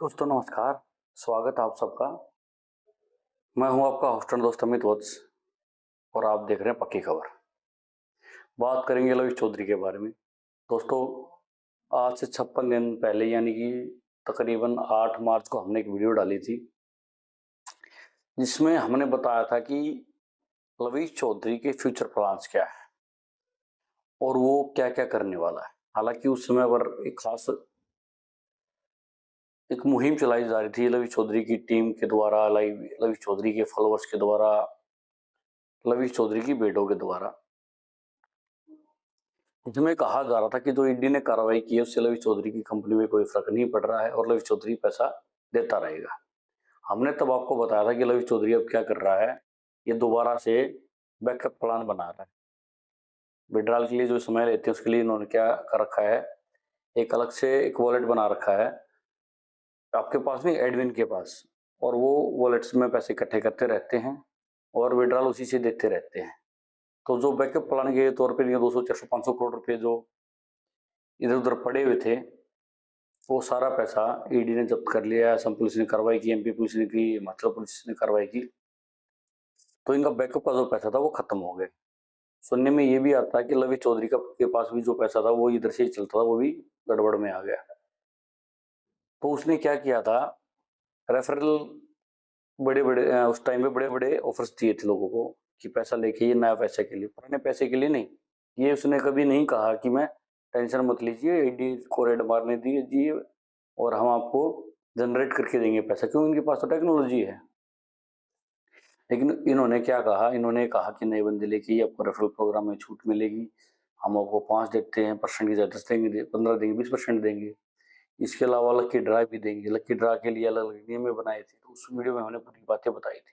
दोस्तों नमस्कार, स्वागत है आप सबका। मैं हूं आपका होस्ट एंड दोस्त अमित वत्स और आप देख रहे हैं पक्की खबर। बात करेंगे लविश चौधरी के बारे में। दोस्तों, आज से 56 दिन पहले यानी कि तकरीबन 8 मार्च को हमने एक वीडियो डाली थी, जिसमें हमने बताया था कि लविश चौधरी के फ्यूचर प्लान्स क्या है और वो क्या-क्या करने वाला है। हालाँकि उस समय पर एक खास एक मुहिम चलाई जा रही थी लविश चौधरी की टीम के द्वारा, लविश चौधरी के फॉलोअर्स के द्वारा, लविश चौधरी की बेटों के द्वारा। इसमें कहा जा रहा था कि जो ईडी ने कार्रवाई की है उससे लविश चौधरी की कंपनी में कोई फर्क नहीं पड़ रहा है और लविश चौधरी पैसा देता रहेगा। हमने तब आपको बताया था कि लविश चौधरी अब क्या कर रहा है, ये दोबारा से बैकअप प्लान बना रहा है। विड्रॉल के लिए जो समय लेते हैं उसके लिए इन्होंने क्या कर रखा है, एक अलग से एक वॉलेट बना रखा है आपके पास नहीं, एडमिन के पास, और वो वॉलेट्स में पैसे इकट्ठे करते रहते हैं और विड्रॉल उसी से देते रहते हैं। तो जो बैकअप प्लान के तौर पे ये 200, 400, 500 करोड़ रुपए जो इधर-उधर पड़े हुए थे, वो सारा पैसा ईडी ने जब्त कर लिया है। असम पुलिस ने कार्रवाई की, एमपी पुलिस ने की, हिमाचल पुलिस ने कार्रवाई की। तो इनका बैकअप का जो पैसा था वो खत्म हो गया। सुनने में ये भी आता है कि लविश चौधरी का के पास भी जो पैसा था वो इधर से ही चलता था, वो भी गड़बड़ में आ गया। तो उसने क्या किया था, रेफरल बड़े-बड़े उस टाइम पे बड़े-बड़े ऑफर्स दिए थे लोगों को कि पैसा लेके ये नया पैसे के लिए, पुराने पैसे के लिए नहीं। ये उसने कभी नहीं कहा कि मैं टेंशन मत लीजिए, ईडी को रेड मारने दीजिए और हम आपको जनरेट करके देंगे पैसा, क्यों, इनके पास तो टेक्नोलॉजी है। लेकिन इन्होंने क्या कहा, इन्होंने कहा कि नए बंदे लेके आपको रेफरल प्रोग्राम में छूट मिलेगी, हम आपको 5 देते हैं परसेंट की जगह 10 देंगे, 15 देंगे, 20% देंगे। इसके अलावा लकी ड्रा भी देंगे। लकी ड्रा के लिए अलग अलग नियम बनाए थे, तो उस वीडियो में हमने पूरी बातें बताई थी।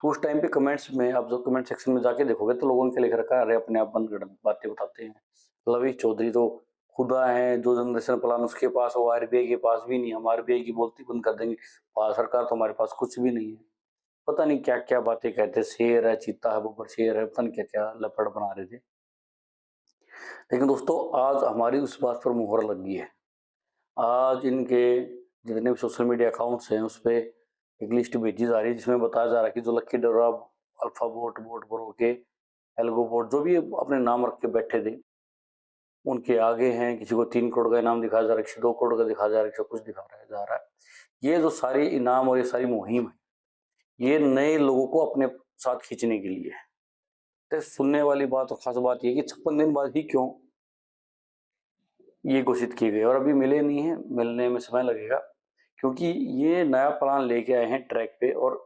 तो उस टाइम पे कमेंट्स में, आप जो कमेंट सेक्शन में जाके देखोगे तो लोगों ने क्या लिख रखा है, अरे अपने आप बंद कर, बातें बताते हैं, लविश चौधरी तो खुदा है, जो जनरेशन प्लान उसके पास, वो आरबीआई के पास भी नहीं, हम आरबीआई की बोलती बंद कर देंगे, सरकार तो हमारे पास कुछ भी नहीं है। पता नहीं क्या क्या बातें कहते, शेर है, चीता है, बब्बर शेर है, पता नहीं क्या क्या लफड़ बना रहे थे। लेकिन दोस्तों, आज हमारी उस बात पर मुहर लग गई है। आज इनके जितने भी सोशल मीडिया अकाउंट्स हैं उस पे एक लिस्ट भेजी जा रही है, जिसमें बताया जा रहा है कि जो lucky draw, alpha boat, boat pro के, एल्गो बोट, जो भी अपने नाम रख के बैठे थे, उनके आगे हैं। किसी को 3 करोड़ का इनाम दिखाया जा रहा है, किसी 2 करोड़ का दिखाया जा रहा है, किसी कुछ दिखाया जा रहा है। ये जो सारी इनाम और ये सारी मुहिम है, ये नए लोगों को अपने साथ खींचने के लिए है। तो सुनने वाली बात और खास बात ये कि 56 दिन बाद ही क्यों ये घोषित किए गए और अभी मिले नहीं हैं, मिलने में समय लगेगा, क्योंकि ये नया प्लान लेके आए हैं ट्रैक पे। और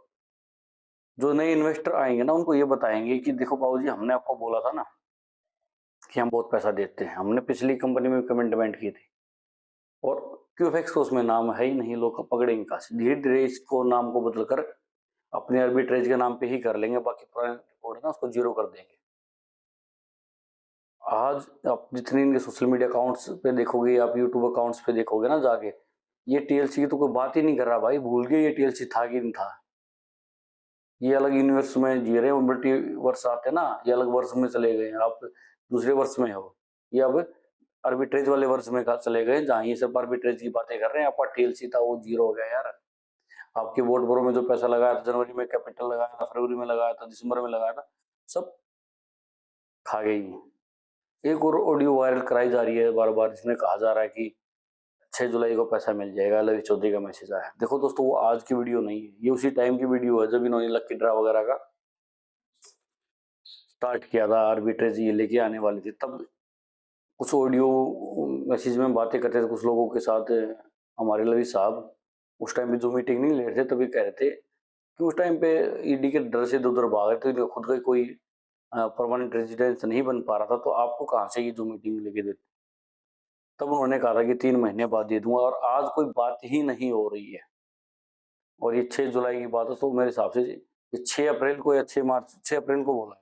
जो नए इन्वेस्टर आएँगे ना, उनको ये बताएँगे कि देखो बाबूजी, हमने आपको बोला था ना कि हम बहुत पैसा देते हैं। हमने पिछली कंपनी में कमिटमेंट की थी और क्यूफेक्स तो उसमें नाम है ही नहीं, लोग पकड़ेंगे कहाँ से? धीरे-धीरे इसको नाम को बदलकर अपने आर्बिट्रेज के नाम पे ही कर लेंगे, बाकी पुराने रिकॉर्ड है ना उसको ज़ीरो कर देंगे। आज आप जितने इनके सोशल मीडिया अकाउंट्स पे देखोगे, आप यूट्यूब अकाउंट्स पे देखोगे ना जाके, ये टीएलसी की तो कोई बात ही नहीं कर रहा भाई, भूल गए ये टीएलसी था कि नहीं था। ये अलग यूनिवर्स में जी रहे हैं, मल्टीवर्स आते हैं ना, ये अलग वर्ष में चले गए हैं, आप दूसरे वर्ष में हो। ये अब आर्बिट्रेज वाले वर्ष में चले गए, जहाँ ये सब आर्बिट्रेज की बातें कर रहे हैं। आपका टीएलसी था वो जीरो हो गया यार। आपके वोट ब्रो में जो पैसा लगाया था, जनवरी में कैपिटल लगाया था, फरवरी में लगाया था, दिसंबर में लगाया था, सब खा गई। एक और ऑडियो वायरल कराई जा रही है बार बार, जिसमें कहा जा रहा है कि 6 जुलाई को पैसा मिल जाएगा, ललित चौधरी का मैसेज आया। देखो दोस्तों, वो आज की वीडियो नहीं है, ये उसी टाइम की वीडियो है जब इन्होंने लकी ड्रा वगैरह का स्टार्ट किया था, आर्बिट्रेज ये लेके आने वाली थी। तब कुछ ऑडियो मैसेज में बातें करते थे कुछ लोगों के साथ, हमारे ललित साहब उस टाइम पे जो मीटिंग नहीं ले रहे थे, तभी कह रहे थे कि उस टाइम पे ईडी के डर से इधर-उधर भाग रहे थे, तो खुद का कोई परमानेंट रेजिडेंस नहीं बन पा रहा था, तो आपको कहाँ से ये जो मीटिंग लेके देते। तब उन्होंने कहा था कि 3 महीने बाद दे दूँगा, और आज कोई बात ही नहीं हो रही है। और ये 6 जुलाई की बात है, तो मेरे हिसाब से ये 6 अप्रैल को या 6 मार्च, 6 अप्रैल को बोला है।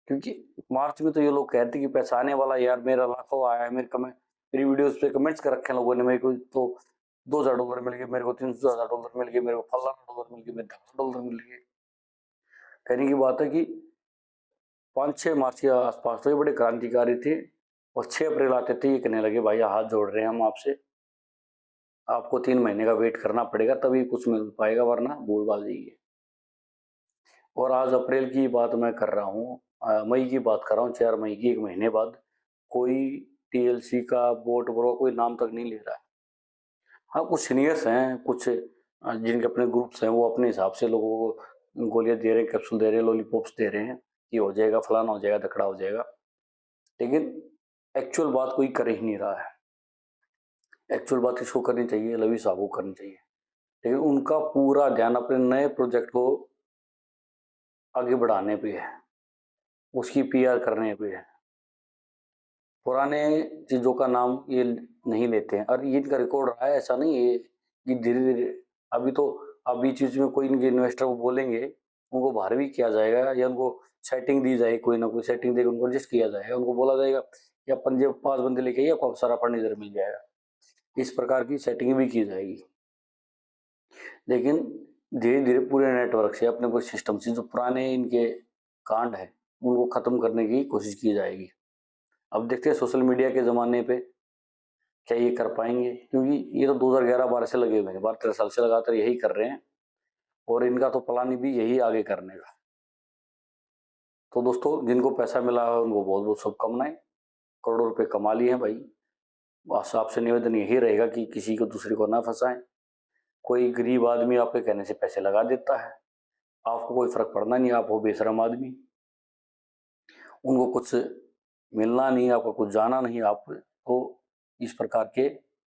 क्योंकि मार्च में तो ये लोग कहते कि पैसा आने वाला है यार, मेरा लाखों आया है, मेरी वीडियोज़ पे कमेंट्स कर रखे हैं लोगों ने, मेरे को तो $2000 मिल गए, मेरे को $300,000 मिल गए, मेरे को फलाना डॉलर मिल गए, मेरे ढिमका डॉलर मिल गए। कहने की बात है कि 5-6 मार्च के आस-पास तो ये बड़े क्रांतिकारी थे और 6 अप्रैल आते थे ये कहने लगे भाई हाथ जोड़ रहे हैं हम आपसे, आपको 3 महीने का वेट करना पड़ेगा तभी कुछ मिल पाएगा, वरना भूलबाजी है। और आज अप्रैल की बात मैं कर रहा हूँ, मई की बात कर रहा हूँ, 4 मई की, 1 महीने बाद कोई टीएलसी का बोट ब्रो कोई नाम तक नहीं ले रहा है। हाँ, कुछ सीनियर्स हैं, कुछ जिनके अपने ग्रुप्स हैं, वो अपने हिसाब से लोगों को गोलियाँ दे रहे हैं, कैप्सूल दे रहे हैं, लॉलीपॉप्स दे रहे हैं कि हो जाएगा, फलाना हो जाएगा, धकड़ा हो जाएगा। लेकिन एक्चुअल बात कोई कर ही नहीं रहा है। एक्चुअल बात किसको करनी चाहिए? लवी साहब को करनी चाहिए। लेकिन उनका पूरा ध्यान अपने नए प्रोजेक्ट को आगे बढ़ाने पे है, उसकी पीआर करने पे है। पुराने चीज़ों का नाम ये नहीं लेते हैं और ये इनका रिकॉर्ड रहा है, ऐसा नहीं है कि धीरे-धीरे अभी तो अभी चीज़ में कोई इनके इन्वेस्टर को बोलेंगे, उनको बाहर भी किया जाएगा या उनको सेटिंग दी जाएगी, कोई ना कोई सेटिंग देके उनको एडजस्ट किया जाएगा। उनको बोला जाएगा कि आप 5 बंदे लेके आइए, आपको सारा फंड इधर मिल जाएगा। इस प्रकार की सेटिंग भी की जाएगी। लेकिन धीरे-धीरे पूरे नेटवर्क से, अपने कोई सिस्टम से जो पुराने इनके कांड हैं, उनको खत्म करने की कोशिश की जाएगी। अब देखते हैं सोशल मीडिया के ज़माने पे क्या ये कर पाएँगे? क्योंकि ये तो 2011-12 से लगे हुए हैं, 12-13 साल से लगातार यही कर रहे हैं और इनका तो प्लान भी यही आगे करने का। तो दोस्तों, जिनको पैसा मिला है उनको बहुत-बहुत शुभकामनाएँ। करोड़ों रुपए कमा लिए हैं भाई। बस आपसे निवेदन यही रहेगा कि किसी को दूसरे को ना फँसाएँ। कोई गरीब आदमी आपके कहने से पैसे लगा देता है, आपको कोई फ़र्क पड़ना नहीं, आप हो बेशर्म आदमी। उनको कुछ मिलना नहीं, आपको कुछ जाना नहीं, आप तो इस प्रकार के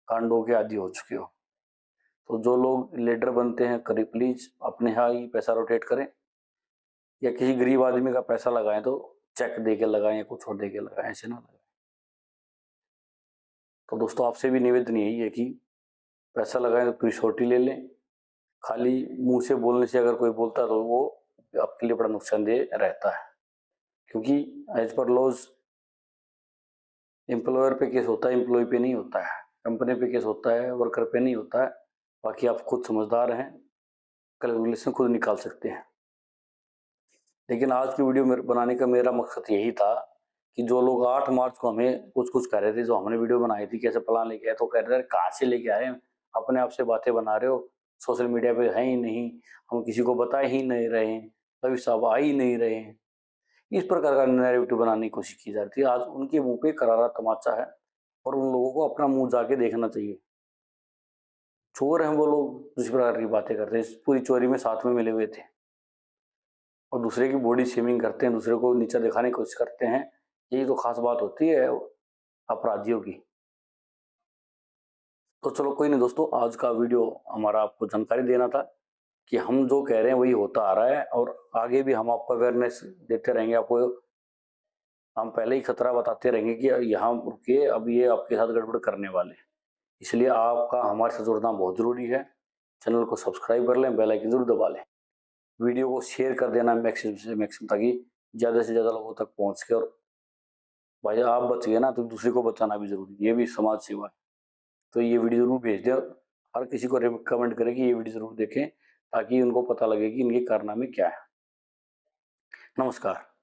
कांडों के आदी हो चुके हो। तो जो लोग लीडर बनते हैं, करीब प्लीज़ अपने यहाँ ही पैसा रोटेट करें या किसी गरीब आदमी का पैसा लगाएँ तो चेक दे के लगाएँ या कुछ और दे के लगाएँ, ऐसे ना लगाएँ। तो दोस्तों, आपसे भी निवेदन यही है कि पैसा लगाएँ तो पूरी श्योरिटी ले लें। खाली मुँह से बोलने से अगर कोई बोलता है तो वो आपके लिए बड़ा नुकसानदेह रहता है। क्योंकि एज़ पर लॉज़ एम्प्लॉयर पे केस होता है, एम्प्लॉयी पे नहीं होता है। कंपनी पे केस होता है, वर्कर पे नहीं होता है। बाकी आप खुद समझदार हैं, कैलकुलेशन खुद निकाल सकते हैं। लेकिन आज की वीडियो बनाने का मेरा मकसद यही था कि जो लोग 8 मार्च को हमें कुछ-कुछ कह रहे थे, जो हमने वीडियो बनाई थी, कैसे प्लान लेके आए, तो कह रहे थे, "कहाँ से लेके आए हैं? अपने आप से बातें बना रहे हो, सोशल मीडिया पे है ही नहीं, हम किसी को बता ही नहीं रहे हैं, कभी साहब आ ही नहीं रहे हैं।" इस प्रकार का नैरेटिव बनाने की कोशिश की जा रही थी। आज उनके मुँह पे करारा तमाचा है और उन लोगों को अपना मुँह जाके देखना चाहिए। चोर हैं वो लोग, जिस प्रकार की बातें करते हैं, इस पूरी चोरी में साथ में मिले हुए थे और दूसरे की बॉडी शेमिंग करते हैं, दूसरे को नीचा दिखाने की कोशिश करते हैं। यही तो खास बात होती है अपराधियों की। तो चलो कोई नहीं दोस्तों, आज का वीडियो हमारा आपको जानकारी देना था कि हम जो कह रहे हैं वही होता आ रहा है और आगे भी हम आपको अवेयरनेस देते रहेंगे। आपको हम पहले ही खतरा बताते रहेंगे कि यहाँ रुकिए, अब ये आपके साथ गड़बड़ करने वाले हैं। इसलिए आपका हमारे साथ जुड़ना बहुत ज़रूरी है। चैनल को सब्सक्राइब कर लें, बेल आइकन ज़रूर दबा लें। वीडियो को शेयर कर देना मैक्सिमम से मैक्सिमम, ताकि ज़्यादा से ज़्यादा लोगों तक पहुँच के, और भाई आप बच गए ना तो दूसरे को बचाना भी ज़रूरी है, ये भी समाज सेवा है। तो ये वीडियो ज़रूर भेज दें और हर किसी को रिकमेंड करें कि ये वीडियो ज़रूर देखें, ताकि उनको पता लगे कि इनके कारनामे क्या है। नमस्कार।